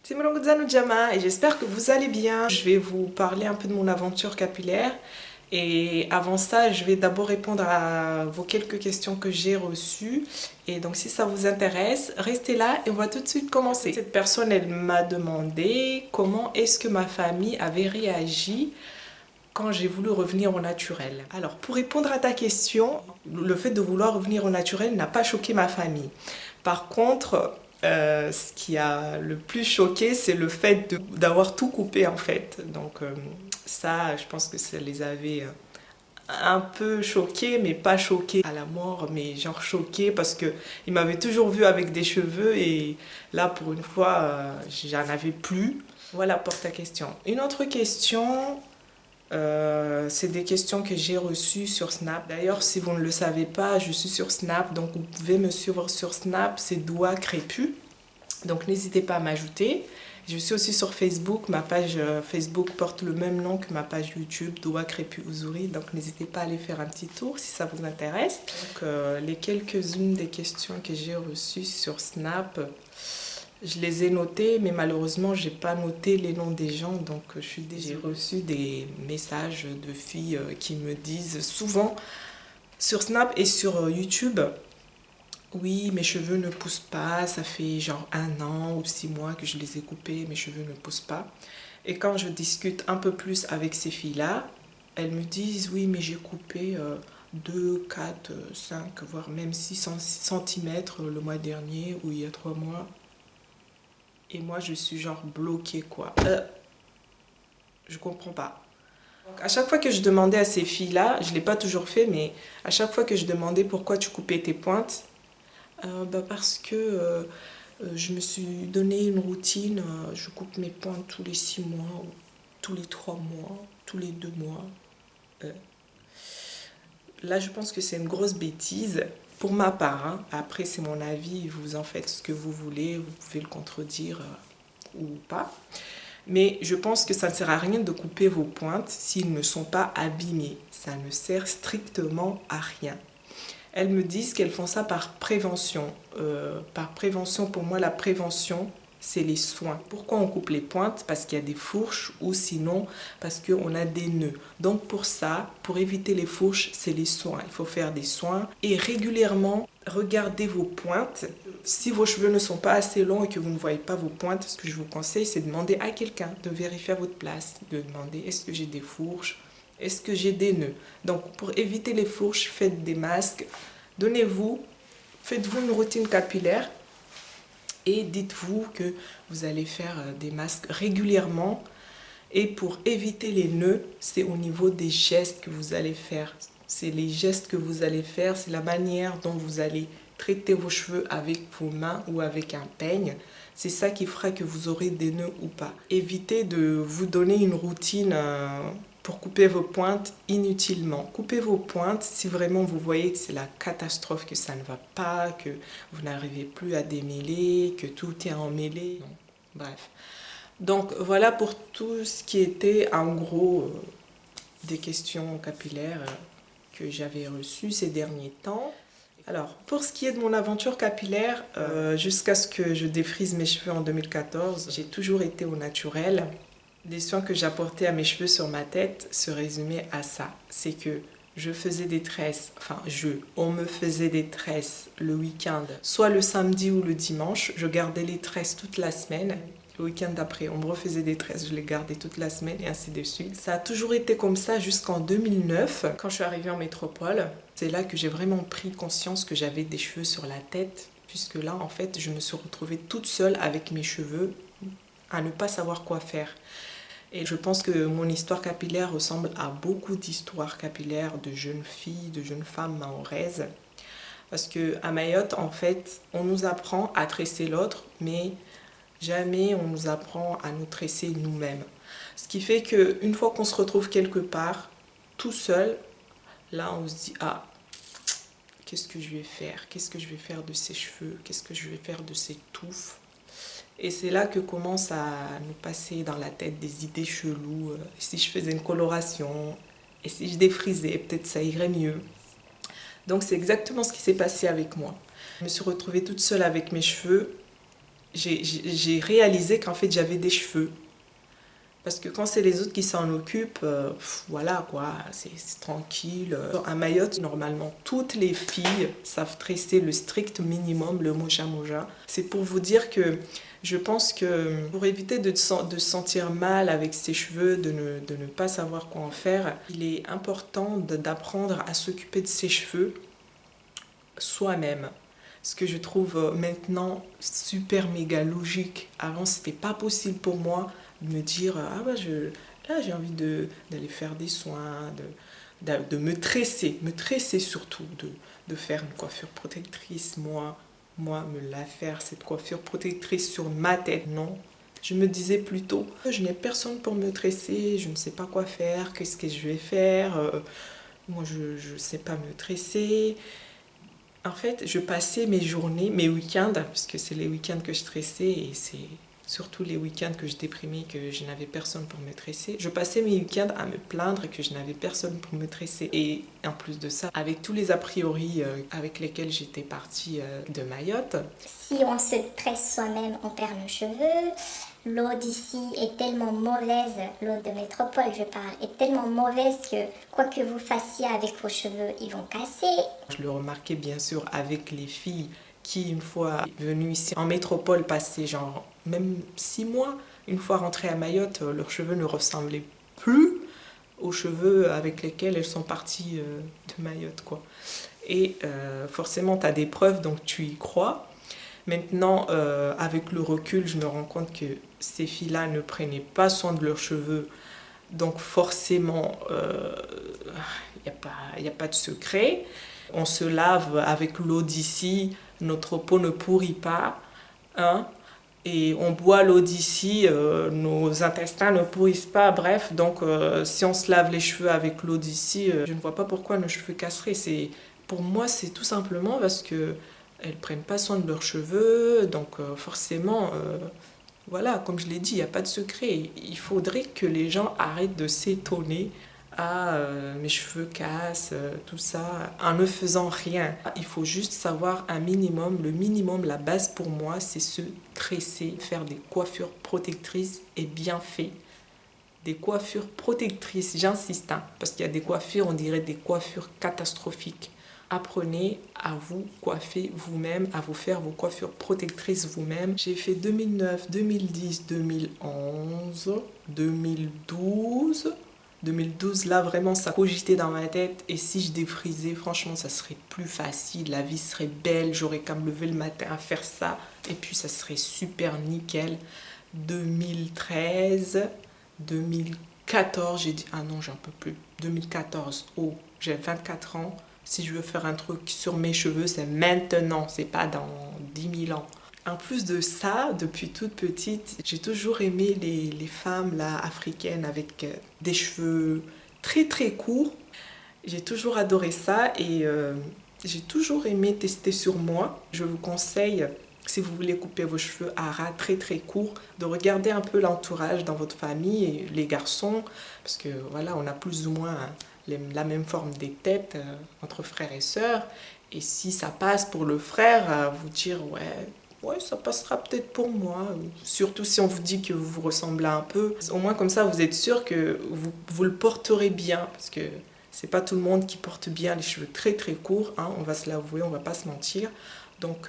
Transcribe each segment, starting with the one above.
C'est Mulongodzano Jama et j'espère que vous allez bien. Je vais vous parler un peu de mon aventure capillaire. Et avant ça, je vais d'abord répondre à vos quelques questions que j'ai reçues. Et donc si ça vous intéresse, restez là et on va tout de suite commencer. Cette personne, elle m'a demandé comment est-ce que ma famille avait réagi quand j'ai voulu revenir au naturel. Alors pour répondre à ta question, le fait de vouloir revenir au naturel n'a pas choqué ma famille. Par contre, ce qui a le plus choqué, c'est le fait d'avoir tout coupé en fait. Donc ça, je pense que ça les avait un peu choqués, mais pas choqués à la mort, mais genre choqués parce que ils m'avaient toujours vu avec des cheveux et là pour une fois, j'en avais plus. Voilà pour ta question. Une autre question, c'est des questions que j'ai reçues sur Snap. D'ailleurs, si vous ne le savez pas, je suis sur Snap, donc vous pouvez me suivre sur Snap, c'est Doua Crépus. Donc n'hésitez pas à m'ajouter. Je suis aussi sur Facebook, ma page Facebook porte le même nom que ma page YouTube, Doua Crépus Uzuri, donc n'hésitez pas à aller faire un petit tour si ça vous intéresse. Donc les quelques-unes des questions que j'ai reçues sur Snap, je les ai notées, mais malheureusement, j'ai pas noté les noms des gens, donc j'ai reçu des messages de filles qui me disent souvent sur Snap et sur YouTube, oui, mes cheveux ne poussent pas, ça fait genre 1 an ou 6 mois que je les ai coupés, mes cheveux ne poussent pas. Et quand je discute un peu plus avec ces filles-là, elles me disent, oui, mais j'ai coupé 2, 4, 5, voire même 6 centimètres le mois dernier ou il y a 3 mois. Et moi, je suis genre bloquée, quoi. Je comprends pas. Donc, à chaque fois que je demandais à ces filles-là, je ne l'ai pas toujours fait, mais à chaque fois que je demandais pourquoi tu coupais tes pointes, parce que je me suis donné une routine, je coupe mes pointes tous les 6 mois, ou tous les 3 mois, tous les 2 mois. Là, je pense que c'est une grosse bêtise. Pour ma part, hein. Après c'est mon avis, vous en faites ce que vous voulez, vous pouvez le contredire ou pas. Mais je pense que ça ne sert à rien de couper vos pointes s'ils ne sont pas abîmés. Ça ne sert strictement à rien. Elles me disent qu'elles font ça par prévention. Par prévention, pour moi, la prévention, c'est les soins. Pourquoi on coupe les pointes? Parce qu'il y a des fourches ou sinon parce qu'on a des nœuds. Donc pour ça, pour éviter les fourches, c'est les soins. Il faut faire des soins et régulièrement regarder vos pointes. Si vos cheveux ne sont pas assez longs et que vous ne voyez pas vos pointes, ce que je vous conseille, c'est de demander à quelqu'un de vérifier à votre place, de demander est-ce que j'ai des fourches, est-ce que j'ai des nœuds. Donc pour éviter les fourches, faites des masques, faites-vous une routine capillaire et dites-vous que vous allez faire des masques régulièrement. Et pour éviter les nœuds, c'est au niveau des gestes que vous allez faire. C'est les gestes que vous allez faire, c'est la manière dont vous allez traiter vos cheveux avec vos mains ou avec un peigne. C'est ça qui fera que vous aurez des nœuds ou pas. Évitez de vous donner une routine pour couper vos pointes inutilement. Coupez vos pointes si vraiment vous voyez que c'est la catastrophe, que ça ne va pas, que vous n'arrivez plus à démêler, que tout est emmêlé. Non. Bref. Donc voilà pour tout ce qui était en gros des questions capillaires que j'avais reçues ces derniers temps. Alors, pour ce qui est de mon aventure capillaire, jusqu'à ce que je défrise mes cheveux en 2014, j'ai toujours été au naturel. Les soins que j'apportais à mes cheveux sur ma tête se résumaient à ça. C'est que je faisais des tresses, on me faisait des tresses le week-end, soit le samedi ou le dimanche. Je gardais les tresses toute la semaine. Le week-end d'après, on me refaisait des tresses, je les gardais toute la semaine et ainsi de suite. Ça a toujours été comme ça jusqu'en 2009, quand je suis arrivée en métropole. C'est là que j'ai vraiment pris conscience que j'avais des cheveux sur la tête, puisque là, en fait, je me suis retrouvée toute seule avec mes cheveux à ne pas savoir quoi faire. Et je pense que mon histoire capillaire ressemble à beaucoup d'histoires capillaires de jeunes filles, de jeunes femmes mahoraises. Parce qu'à Mayotte, en fait, on nous apprend à tresser l'autre, mais jamais on nous apprend à nous tresser nous-mêmes. Ce qui fait qu'une fois qu'on se retrouve quelque part, tout seul, là on se dit « Ah, qu'est-ce que je vais faire? Qu'est-ce que je vais faire de ces cheveux? Qu'est-ce que je vais faire de ces touffes ?» Et c'est là que commencent à nous passer dans la tête des idées cheloues. Et si je faisais une coloration? Et si je défrisais? Peut-être ça irait mieux. Donc c'est exactement ce qui s'est passé avec moi. Je me suis retrouvée toute seule avec mes cheveux. j'ai réalisé qu'en fait j'avais des cheveux. Parce que quand c'est les autres qui s'en occupent, voilà quoi, c'est tranquille. À Mayotte, normalement, toutes les filles savent tresser le strict minimum, le moja moja. C'est pour vous dire que je pense que pour éviter de se sentir mal avec ses cheveux, de ne pas savoir quoi en faire, il est important d'apprendre à s'occuper de ses cheveux soi-même. Ce que je trouve maintenant super méga logique. Avant, c'était pas possible pour moi de me dire ah bah là j'ai envie d'aller faire des soins, de me tresser surtout, de faire une coiffure protectrice, moi me la faire, cette coiffure protectrice sur ma tête, non. Je me disais plutôt, je n'ai personne pour me tresser, je ne sais pas quoi faire, qu'est-ce que je vais faire, moi je ne sais pas me tresser. En fait, je passais mes journées, mes week-ends, parce que c'est les week-ends que je tressais et c'est surtout les week-ends que je déprimais, que je n'avais personne pour me tresser. Je passais mes week-ends à me plaindre que je n'avais personne pour me tresser. Et en plus de ça, avec tous les a priori avec lesquels j'étais partie de Mayotte. Si on se tresse soi-même, on perd nos cheveux. L'eau d'ici est tellement mauvaise, l'eau de métropole je parle, est tellement mauvaise que quoi que vous fassiez avec vos cheveux, ils vont casser. Je le remarquais bien sûr avec les filles qui, une fois venues ici en métropole, passaient genre même 6 mois, une fois rentrées à Mayotte, leurs cheveux ne ressemblaient plus aux cheveux avec lesquels elles sont parties de Mayotte, quoi. Et forcément, tu as des preuves, donc tu y crois. Maintenant, avec le recul, je me rends compte que ces filles-là ne prenaient pas soin de leurs cheveux. Donc forcément, il n'y a pas de secret. On se lave avec l'eau d'ici, notre peau ne pourrit pas. Hein, et on boit l'eau d'ici, nos intestins ne pourrissent pas. Bref, donc si on se lave les cheveux avec l'eau d'ici, je ne vois pas pourquoi nos cheveux casseraient. Pour moi, c'est tout simplement parce que elles prennent pas soin de leurs cheveux, donc forcément, voilà, comme je l'ai dit, il n'y a pas de secret. Il faudrait que les gens arrêtent de s'étonner à mes cheveux cassent, tout ça, en ne faisant rien. Il faut juste savoir un minimum, le minimum, la base pour moi, c'est se tresser, faire des coiffures protectrices et bien fait. Des coiffures protectrices, j'insiste, hein, parce qu'il y a des coiffures, on dirait des coiffures catastrophiques. Apprenez à vous coiffer vous-même, à vous faire vos coiffures protectrices vous-même. J'ai fait 2009, 2010, 2011, 2012. 2012, là vraiment ça cogitait dans ma tête et si je défrisais, franchement ça serait plus facile, la vie serait belle, j'aurais qu'à me lever le matin à faire ça et puis ça serait super nickel. 2013, 2014, j'ai dit ah non j'en peux plus. 2014, oh j'ai 24 ans. Si je veux faire un truc sur mes cheveux, c'est maintenant, c'est pas dans 10 000 ans. En plus de ça, depuis toute petite, j'ai toujours aimé les femmes là, africaines avec des cheveux très très courts. J'ai toujours adoré ça et j'ai toujours aimé tester sur moi. Je vous conseille, si vous voulez couper vos cheveux à ras très très courts, de regarder un peu l'entourage dans votre famille et les garçons, parce que voilà, on a plus ou moins la même forme des têtes entre frères et sœurs. Et si ça passe pour le frère, vous dire ouais, ça passera peut-être pour moi. Surtout si on vous dit que vous ressemblez un peu. Au moins comme ça, vous êtes sûr que vous le porterez bien. Parce que c'est pas tout le monde qui porte bien les cheveux très très courts. Hein, on va se l'avouer, on va pas se mentir. Donc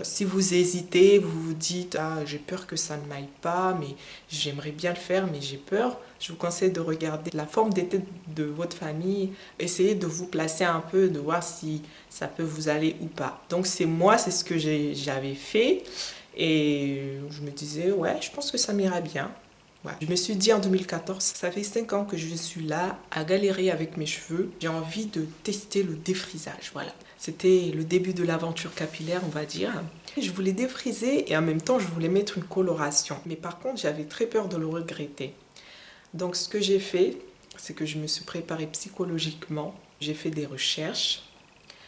si vous hésitez, vous vous dites ah j'ai peur que ça ne m'aille pas, mais j'aimerais bien le faire, mais j'ai peur. Je vous conseille de regarder la forme des têtes de votre famille, essayez de vous placer un peu, de voir si ça peut vous aller ou pas. Donc c'est ce que j'avais fait et je me disais ouais je pense que ça m'ira bien. Ouais. Je me suis dit en 2014, ça fait 5 ans que je suis là à galérer avec mes cheveux. J'ai envie de tester le défrisage, voilà. C'était le début de l'aventure capillaire, on va dire. Je voulais défriser et en même temps, je voulais mettre une coloration. Mais par contre, j'avais très peur de le regretter. Donc ce que j'ai fait, c'est que je me suis préparée psychologiquement. J'ai fait des recherches.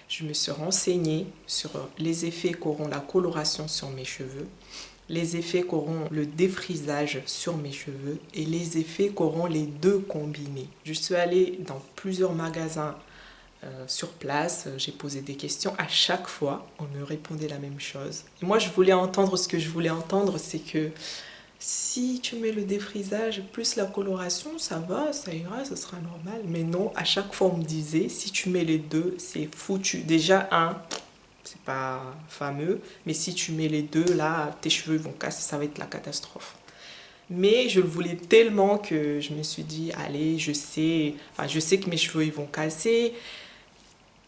Je me suis renseignée sur les effets qu'auront la coloration sur mes cheveux, les effets qu'auront le défrisage sur mes cheveux et les effets qu'auront les deux combinés. Je suis allée dans plusieurs magasins Sur place, j'ai posé des questions. À chaque fois, on me répondait la même chose. Et moi, je voulais entendre ce que je voulais entendre, c'est que si tu mets le défrisage plus la coloration, ça va, ça ira, ça sera normal. Mais non, à chaque fois, on me disait, si tu mets les deux, c'est foutu. Déjà, c'est pas fameux, mais si tu mets les deux, là, tes cheveux vont casser, ça va être la catastrophe. Mais je le voulais tellement que je me suis dit, allez, je sais que mes cheveux ils vont casser.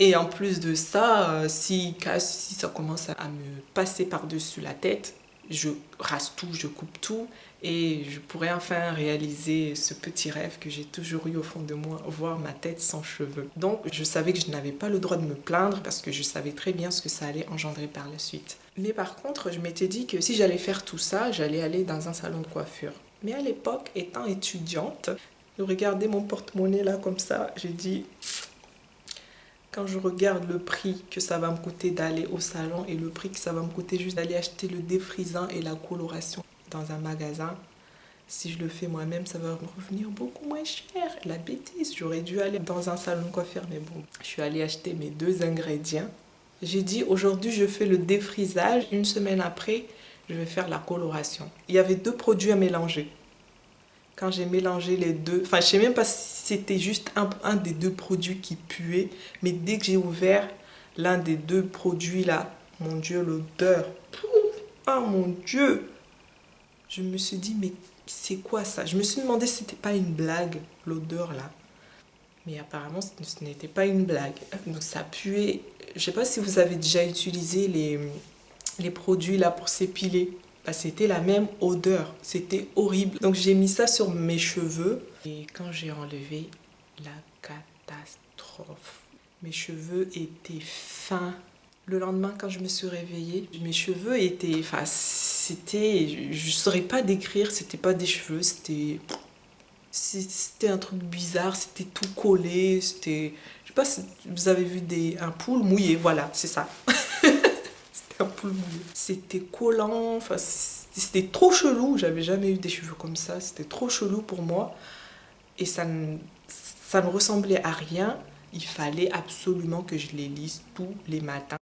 Et en plus de ça, si ça commence à me passer par-dessus la tête, je rase tout, je coupe tout et je pourrais enfin réaliser ce petit rêve que j'ai toujours eu au fond de moi, voir ma tête sans cheveux. Donc je savais que je n'avais pas le droit de me plaindre parce que je savais très bien ce que ça allait engendrer par la suite. Mais par contre, je m'étais dit que si j'allais faire tout ça, j'allais aller dans un salon de coiffure. Mais à l'époque, étant étudiante, je regardais mon porte-monnaie là comme ça, j'ai dit... Quand je regarde le prix que ça va me coûter d'aller au salon et le prix que ça va me coûter juste d'aller acheter le défrisant et la coloration dans un magasin, si je le fais moi-même, ça va me revenir beaucoup moins cher. La bêtise, j'aurais dû aller dans un salon de coiffure, mais bon, je suis allée acheter mes 2 ingrédients. J'ai dit, aujourd'hui, je fais le défrisage. Une semaine après, je vais faire la coloration. Il y avait 2 produits à mélanger. Quand j'ai mélangé les deux, enfin je sais même pas si c'était juste un des 2 produits qui puait, mais dès que j'ai ouvert l'un des 2 produits là, mon Dieu, l'odeur, oh mon Dieu, je me suis dit mais c'est quoi ça? Je me suis demandé si c'était pas une blague, l'odeur là. Mais apparemment ce n'était pas une blague, donc ça puait. Je sais pas si vous avez déjà utilisé les produits là pour s'épiler. Bah, c'était la même odeur, c'était horrible. Donc j'ai mis ça sur mes cheveux et quand j'ai enlevé, la catastrophe. Mes cheveux étaient fins. Le lendemain, quand je me suis réveillée, mes cheveux étaient... Enfin, c'était... Je ne saurais pas décrire, c'était pas des cheveux, c'était un truc bizarre, c'était tout collé, c'était... Je sais pas si vous avez vu un poule mouillé, voilà, c'est ça. Un poule mouillé. C'était collant, enfin, c'était trop chelou, j'avais jamais eu des cheveux comme ça, c'était trop chelou pour moi. Et ça ne ressemblait à rien, il fallait absolument que je les lisse tous les matins.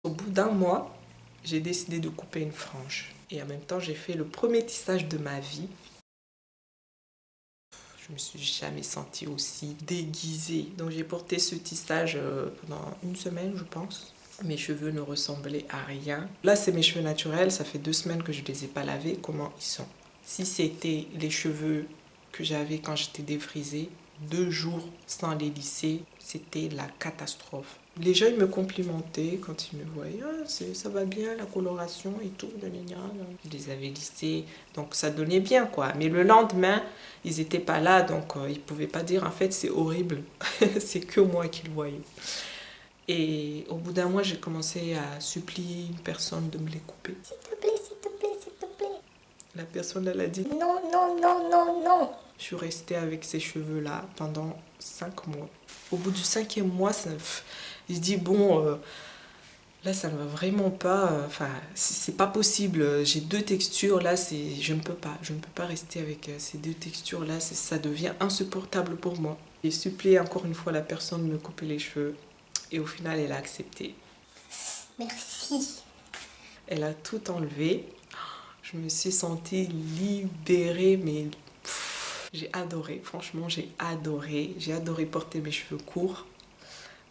Au bout d'un mois, j'ai décidé de couper une frange. Et en même temps, j'ai fait le premier tissage de ma vie. Je me suis jamais sentie aussi déguisée. Donc j'ai porté ce tissage pendant une semaine, je pense. Mes cheveux ne ressemblaient à rien. Là, c'est mes cheveux naturels. Ça fait 2 semaines que je ne les ai pas lavés. Comment ils sont? Si c'était les cheveux que j'avais quand j'étais défrisée, 2 jours sans les lisser, c'était la catastrophe. Les gens ils me complimentaient quand ils me voyaient. Ah, ça va bien, la coloration et tout. Je les avais lissés, donc ça donnait bien quoi. Mais le lendemain, ils n'étaient pas là, donc ils ne pouvaient pas dire en fait c'est horrible. C'est que moi qui le voyais. Et au bout d'un mois, j'ai commencé à supplier une personne de me les couper. S'il te plaît, s'il te plaît, s'il te plaît. La personne, elle a dit non, non, non, non, non. Je suis restée avec ces cheveux-là pendant 5 mois. Au bout du 5e mois, je dis bon, là ça ne va vraiment pas, enfin c'est pas possible. J'ai 2 textures là, je ne peux pas rester avec ces 2 textures là, ça devient insupportable pour moi. J'ai supplié encore une fois la personne de me couper les cheveux et au final elle a accepté. Merci. Elle a tout enlevé. Je me suis sentie libérée, mais j'ai adoré, franchement j'ai adoré porter mes cheveux courts.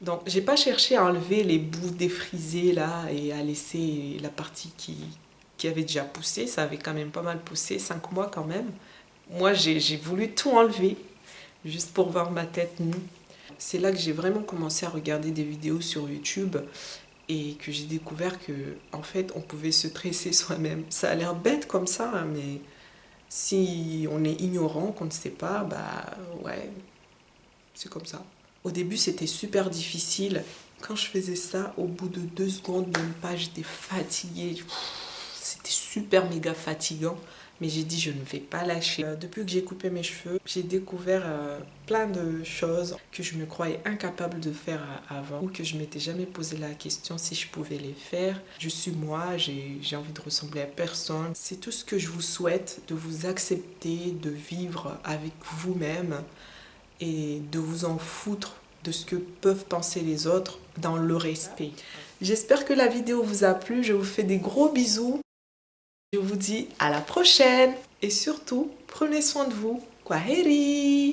Donc j'ai pas cherché à enlever les bouts défrisés là et à laisser la partie qui avait déjà poussé, ça avait quand même pas mal poussé, 5 mois quand même. Moi j'ai voulu tout enlever, juste pour voir ma tête nue. C'est là que j'ai vraiment commencé à regarder des vidéos sur YouTube et que j'ai découvert que en fait on pouvait se tresser soi-même. Ça a l'air bête comme ça, hein, mais si on est ignorant, qu'on ne sait pas, bah ouais, c'est comme ça. Au début, c'était super difficile. Quand je faisais ça, au bout de 2 secondes, même pas, j'étais fatiguée. C'était super méga fatigant. mais j'ai dit je ne vais pas lâcher. Depuis que j'ai coupé mes cheveux, j'ai découvert plein de choses que je me croyais incapable de faire avant ou que je m'étais jamais posé la question si je pouvais les faire. Je suis moi, j'ai envie de ressembler à personne. C'est tout ce que je vous souhaite, de vous accepter, de vivre avec vous-même et de vous en foutre de ce que peuvent penser les autres dans le respect. J'espère que la vidéo vous a plu, je vous fais des gros bisous. Je vous dis à la prochaine et surtout, prenez soin de vous. Kwaheri!